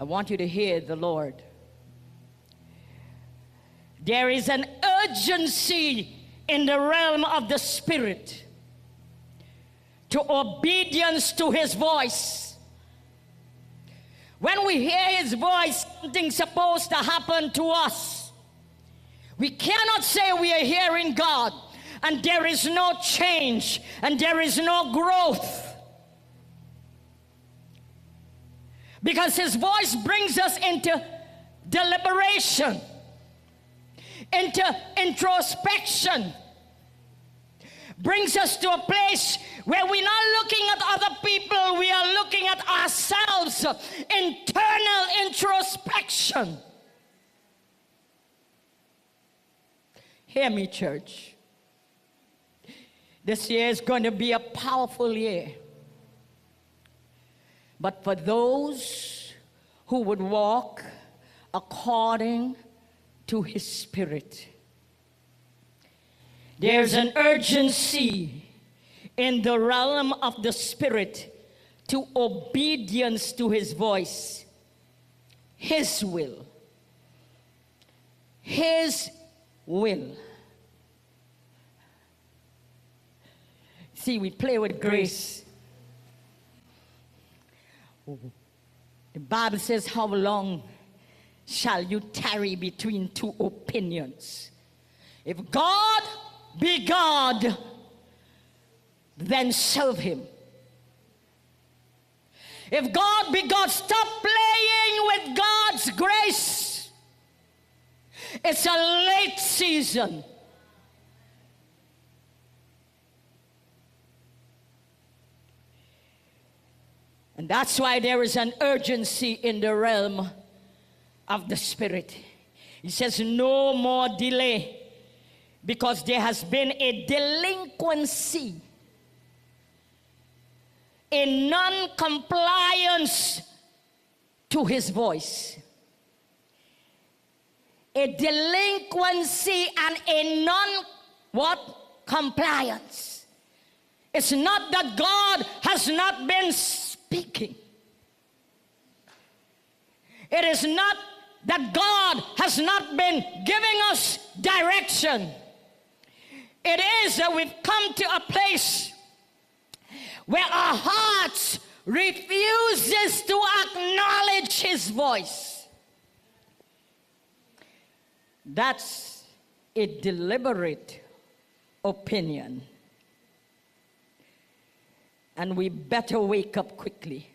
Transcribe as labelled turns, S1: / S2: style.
S1: I want you to hear the Lord. There is an urgency in the realm of the Spirit to obedience to His voice. When we hear His voice, something's supposed to happen to us. We cannot say we are hearing God and there is no change and there is no growth. Because His voice brings us into deliberation, into introspection, brings us to a place where we're not looking at other people, we are looking at ourselves, internal introspection. Hear me, church. This year is going to be a powerful year. But for those who would walk according to His Spirit, there's an urgency in the realm of the Spirit to obedience to His voice, His will. His will. See, we play with grace. The Bible says, how long shall you tarry between two opinions? If God be God, then serve Him. If God be God, stop playing with God's grace. It's a late season. And that's why there is an urgency in the realm of the Spirit. He says no more delay, because there has been a delinquency in non-compliance to His voice. A delinquency and a compliance. It's not that God has not been speaking. It is not that God has not been giving us direction. It is that we've come to a place where our hearts refuses to acknowledge His voice. That's a deliberate opinion. And we better wake up quickly.